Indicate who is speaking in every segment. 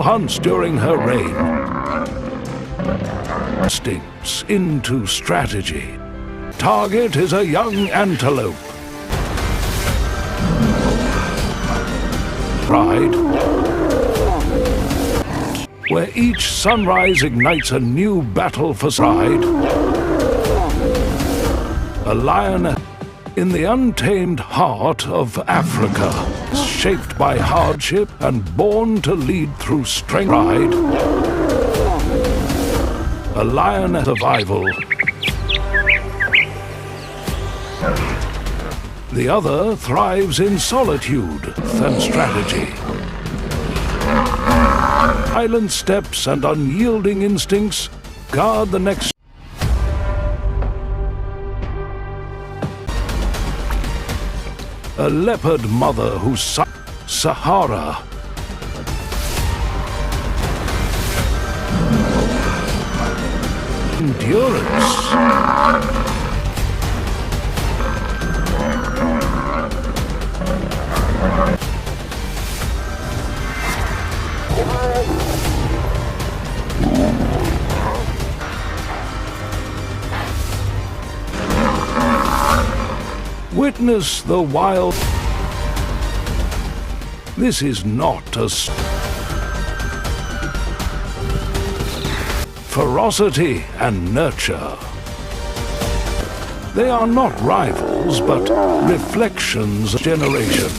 Speaker 1: successful hunts during her reign. Instincts into strategy. Target is a young antelope. Pride, where each sunrise ignites a new battle for pride. A lion in the untamed heart of Africa, shaped by hardship and born to lead through strength. Pride, a lion survival. The other thrives in solitude and strategy. Silent steps and unyielding instincts guard the next. A leopard mother who Sahara. Endurance. Witness the wild. This is not a ferocity and nurture. They are not rivals, but reflections of generation.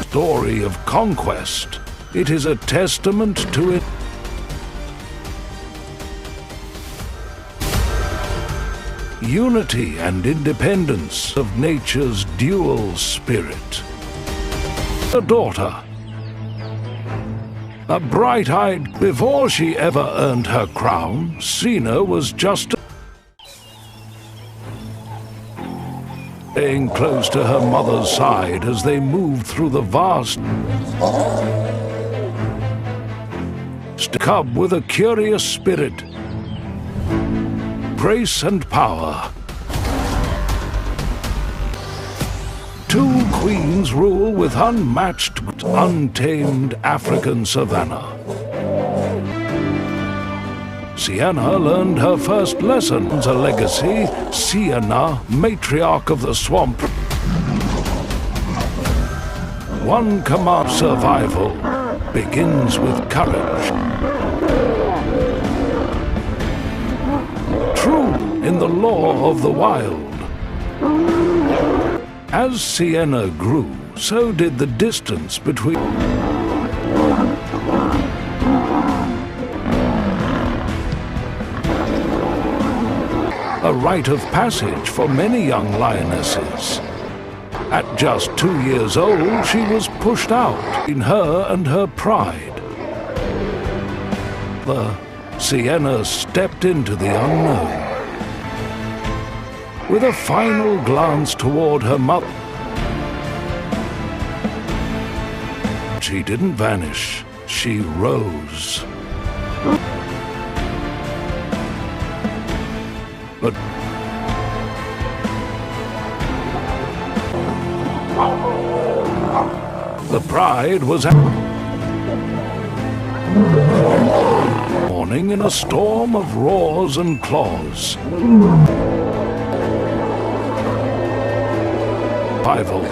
Speaker 1: Story of conquest. It is a testament to it. Unity and independence of nature's dual spirit. A daughter. A bright-eyed. Before she ever earned her crown, Sina was just staying close to her mother's side as they moved through the vast cub with a curious spirit, grace and power. Two queens rule with unmatched, untamed African savanna. Sienna learned her first lessons, a legacy. Sienna, matriarch of the swamp. One command: survival begins with courage. True in the law of the wild. As Sienna grew, so did the distance between. A rite of passage for many young lionesses. At just 2 years old, she was pushed out in her and her pride. Sienna stepped into the unknown. With a final glance toward her mother, she didn't vanish, she rose. But the pride was morning in a storm of roars and claws. Rival.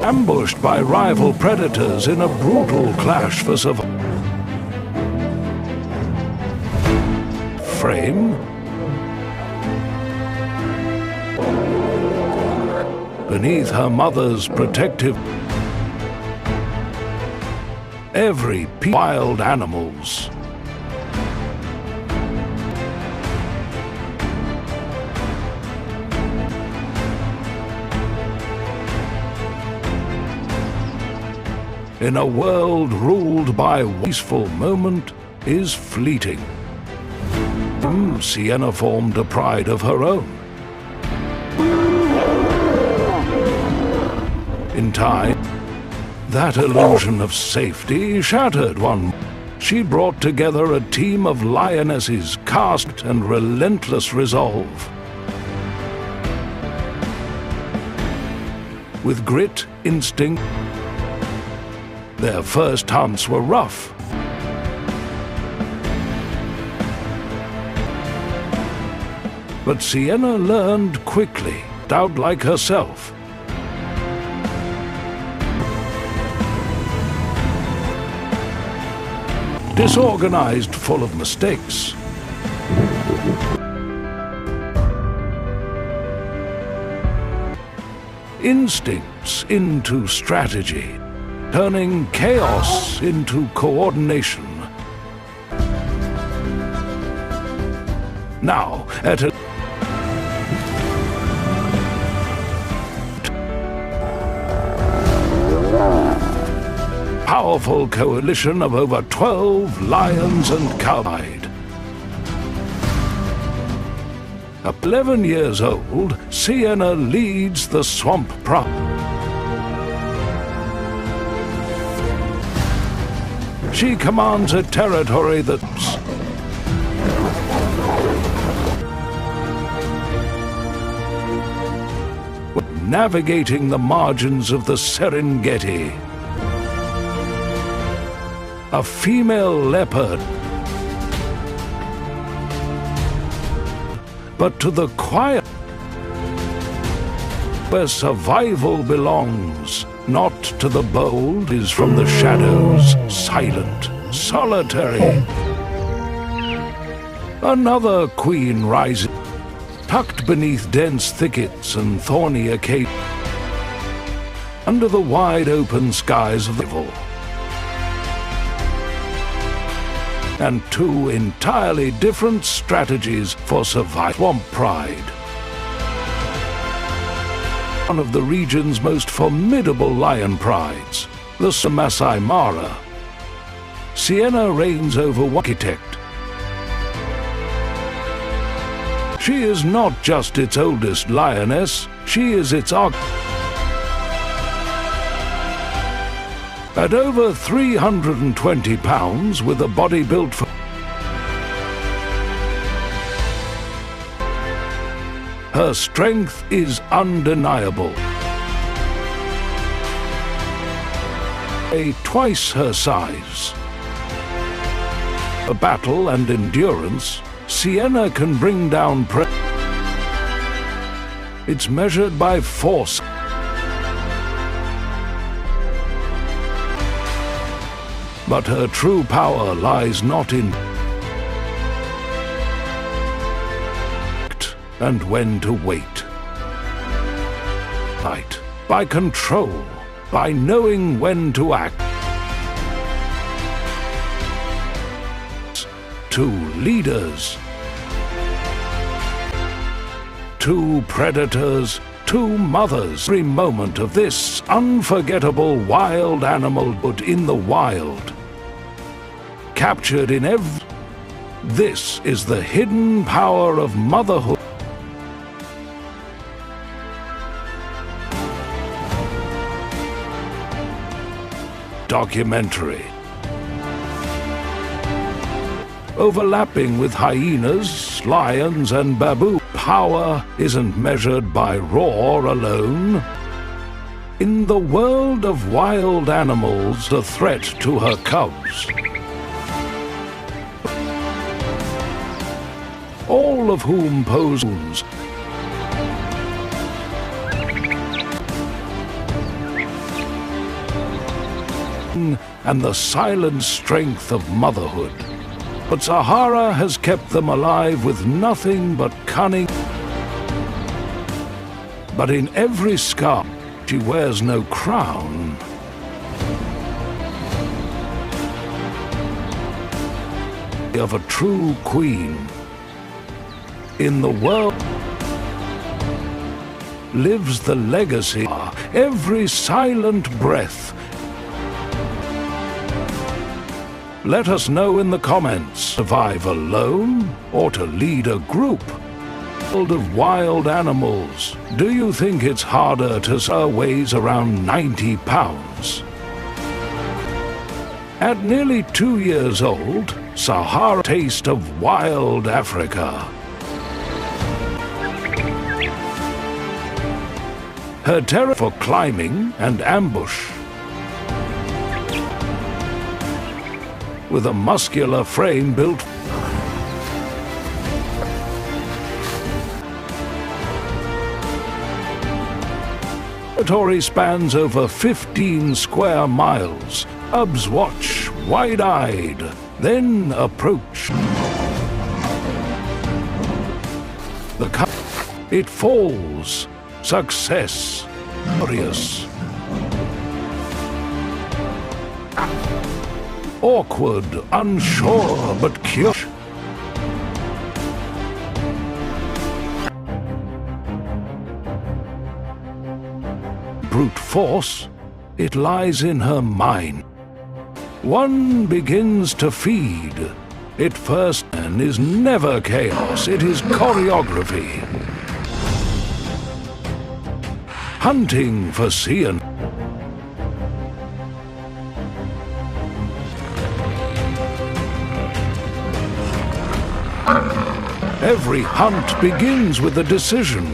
Speaker 1: Ambushed by rival predators in a brutal clash for survival. Frame. Beneath her mother's protective. Every wild animals. In a world ruled by a peaceful moment is fleeting. Sienna formed a pride of her own. In time, that illusion of safety shattered one. She brought together a team of lionesses, cast and relentless resolve. with grit, instinct. Their first hunts were rough. But Sienna learned quickly, out like herself. Disorganized, full of mistakes. Instincts into strategy, turning chaos into coordination. Now, at a powerful coalition of over 12 lions and cowhide. 11 years old, Sienna leads the swamp pride. She commands a territory that's navigating the margins of the Serengeti. A female leopard, but to the quiet, where survival belongs, not to the bold, is from the shadows, silent, solitary. Another queen rises, tucked beneath dense thickets and thorny acacias, under the wide open skies of the evil. And two entirely different strategies for survival. Swamp Pride, one of the region's most formidable lion prides, the Masai Mara. Sienna reigns over one architect. She is not just its oldest lioness, she is its architect. At over 320 pounds, with a body built for her strength is undeniable. Twice her size. A battle and endurance, Sienna can bring down prey. It's measured by force. But her true power lies not in and when to wait. By control, by knowing when to act. Two leaders, two predators, two mothers. Every moment of this unforgettable wild animal put in the wild. Captured in every... This is the hidden power of motherhood. Documentary. Overlapping with hyenas, lions, and baboons. Power isn't measured by roar alone. In the world of wild animals, the threat to her cubs. All of whom pose wounds. And the silent strength of motherhood. But Sahara has kept them alive with nothing but cunning. But in every scar, she wears no crown. Of a true queen. In the world lives the legacy, every silent breath. Let us know in the comments, survive alone or to lead a group? World of wild animals, do you think it's harder to weighs around 90 pounds? At nearly 2 years old, Sahara taste of wild Africa. her terror for climbing and ambush. With a muscular frame built territory spans over 15 square miles. Cubs watch wide-eyed, then approach. It falls. Success. Glorious. Awkward, unsure, but curious. Brute force, it lies in her mind. One begins to feed. It first and is never chaos, it is choreography. Hunting for Cian. Every hunt begins with a decision.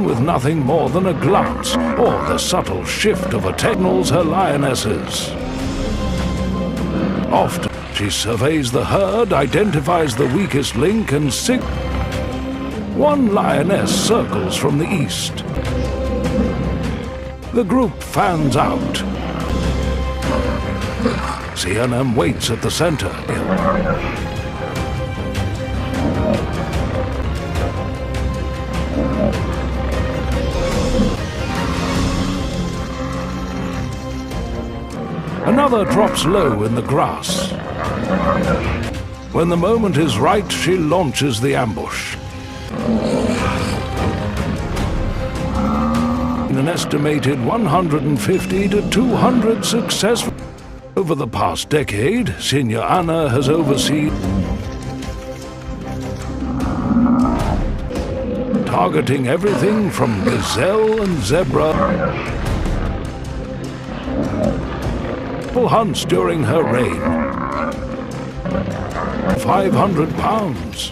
Speaker 1: With nothing more than a glance or the subtle shift of a signals her lionesses. Often she surveys the herd, identifies the weakest link, and one lioness circles from the east. The group fans out. CNM waits at the center. Another drops low in the grass. When the moment is right, she launches the ambush. An estimated 150 to 200 successful. Over the past decade, Senior Anna has overseen targeting everything from gazelle and zebra. Hunts during her reign. 500 pounds,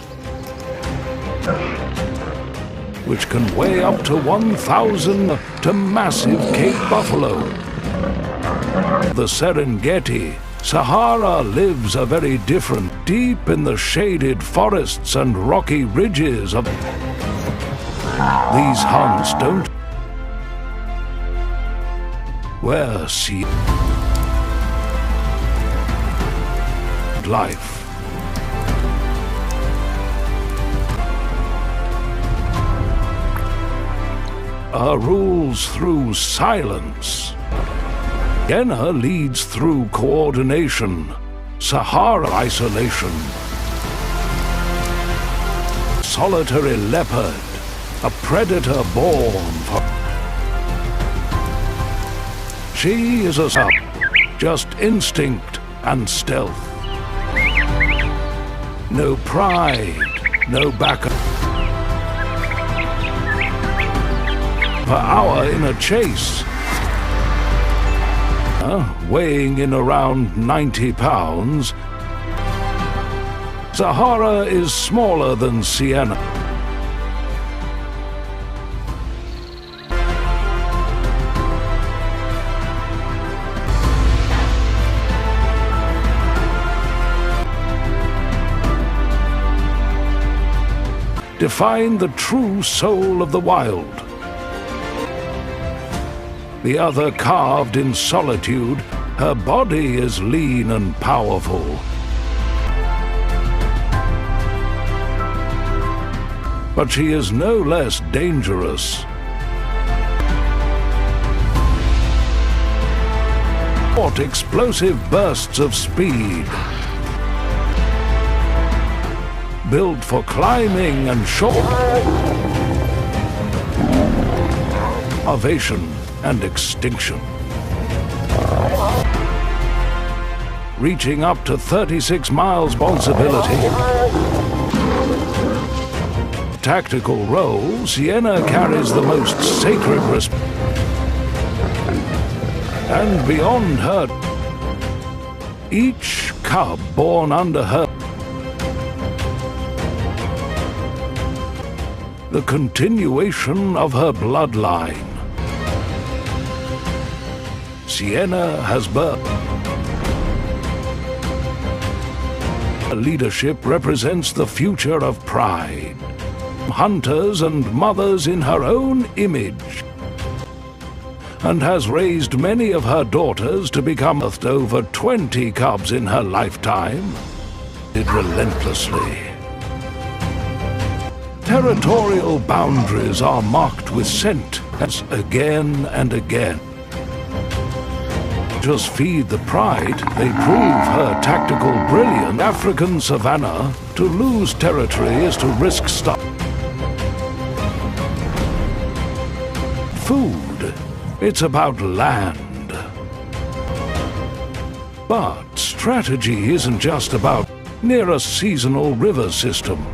Speaker 1: which can weigh up to 1,000 to massive Cape buffalo. The Serengeti, Sahara lives a very different, deep in the shaded forests and rocky ridges of these hunts don't where see life. Rules through silence. Yenna leads through coordination. Sahara isolation. Solitary leopard, a predator born for. She is a sub, just instinct and stealth. No pride, no backup. Per hour in a chase. Weighing in around 90 pounds, Sahara is smaller than Sienna. Define the true soul of the wild. The other carved in solitude, her body is lean and powerful. But she is no less dangerous. What explosive bursts of speed. Built for climbing and short. Ovation and extinction. Reaching up to 36 miles responsibility. Tactical role, Sienna carries the most sacred responsibility. And beyond her, each cub born under her the continuation of her bloodline. Sienna has birth. Her leadership represents the future of pride. Hunters and mothers in her own image, and has raised many of her daughters to become over 20 cubs in her lifetime. It relentlessly. Territorial boundaries are marked with scent again and again. Just feed the pride, they prove her tactical brilliance. African savanna, to lose territory is to risk stuff. Food, it's about land. But strategy isn't just about near a seasonal river system.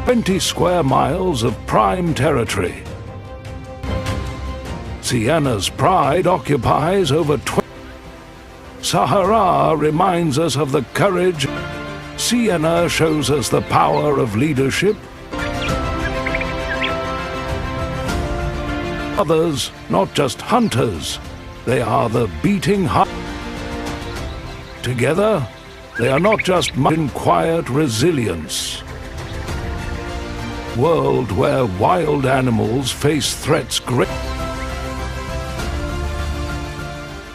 Speaker 1: 20 square miles of prime territory. Sienna's pride occupies over 20. Sahara reminds us of the courage. Sienna shows us the power of leadership. Others, not just hunters, they are the beating heart. Together, they are not just in quiet resilience. World where wild animals face threats great.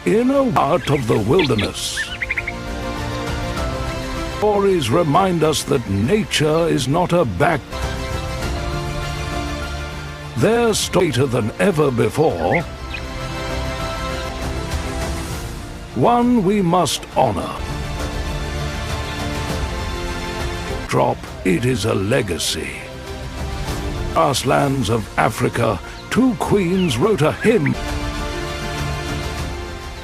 Speaker 1: In a heart of the wilderness, stories remind us that nature is not a back. They're straighter than ever before. One we must honor. Drop, it is a legacy. Grasslands of Africa, two queens wrote a hymn.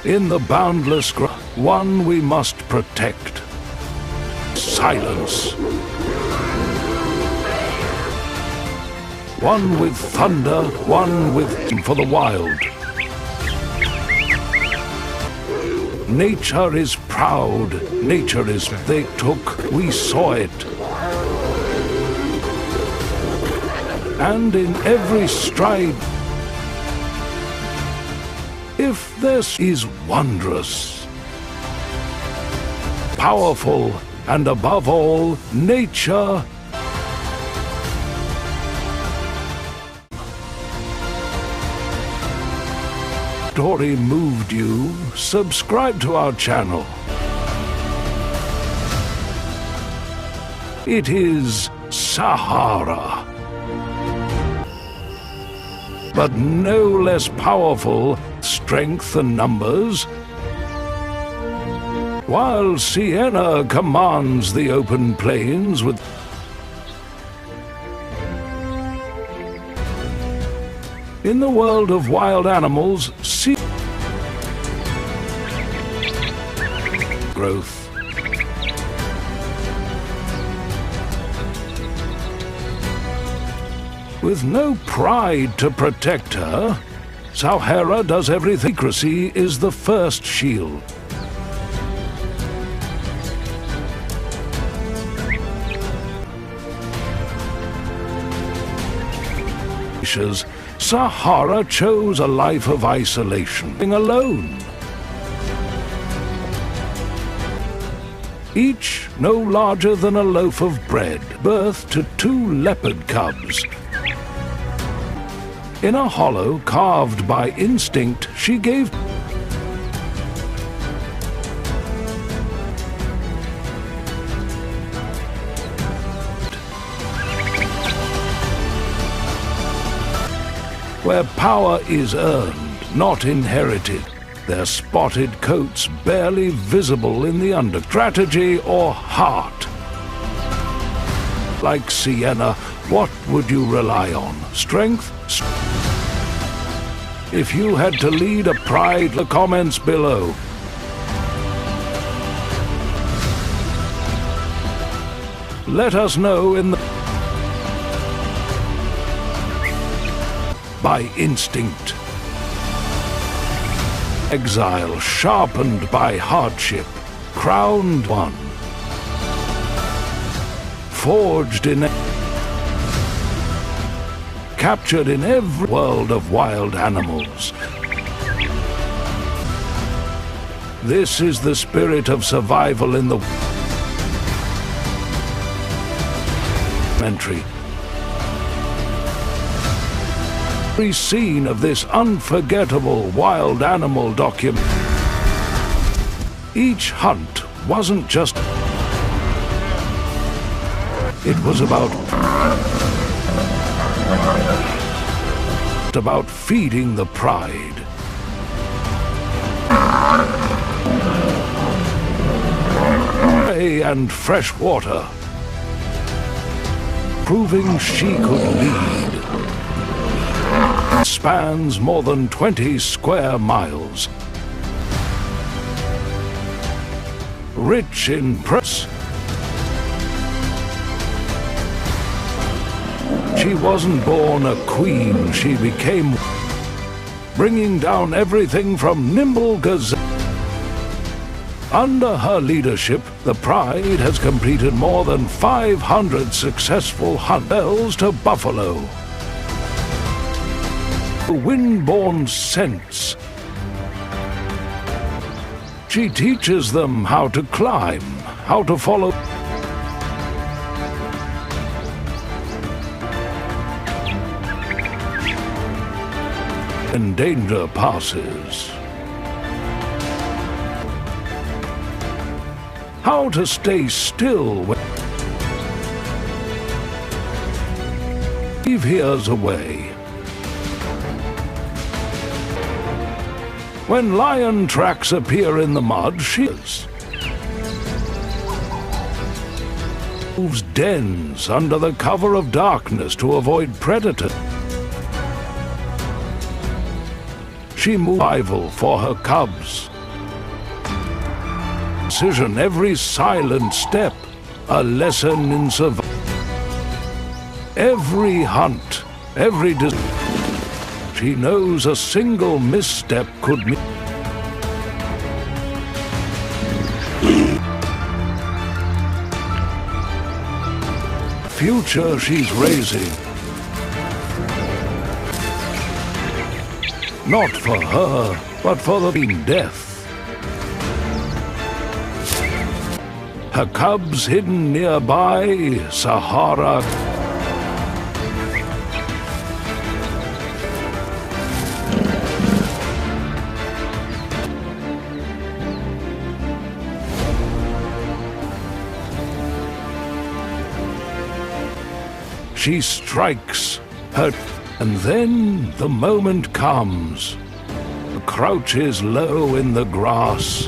Speaker 1: In the boundless one we must protect. Silence. One with thunder, one with for the wild. Nature is proud, nature is they took, we saw it. And in every stride, if this is wondrous, powerful, and above all, nature. Story moved you, subscribe to our channel. It is Sahara. But no less powerful, strength and numbers. While Sienna commands the open plains with in the world of wild animals, see growth. With no pride to protect her, Sahara does everything. Secrecy is the first shield. Sahara chose a life of isolation, being alone. Each no larger than a loaf of bread, birth to 2 leopard cubs. In a hollow carved by instinct, she gave where power is earned, not inherited. Their spotted coats barely visible in the under. Strategy or heart? Like Sienna, what would you rely on? Strength? If you had to lead a pride, the comments below. Let us know in the by instinct. Exile sharpened by hardship, crowned one. Forged in captured in every world of wild animals. This is the spirit of survival in the documentary. Every scene of this unforgettable wild animal documentary. Each hunt wasn't just... It was about feeding the pride. Prey and fresh water, proving she could lead. Spans more than 20 square miles. Rich in press. She wasn't born a queen, she became, bringing down everything from nimble gazelle. Under her leadership, the Pride has completed more than 500 successful hunts to buffalo. Wind-borne scents. She teaches them how to climb, how to follow. And danger passes. How to stay still when here's a way. When lion tracks appear in the mud, she moves dens under the cover of darkness to avoid predators. She moves survival for her cubs. Precision, every silent step, a lesson in survival. Every hunt, every she knows a single misstep could mean. Future she's raising. Not for her, but for the death. Her cubs hidden nearby, Sahara. She strikes her, and then the moment comes. Crouches low in the grass.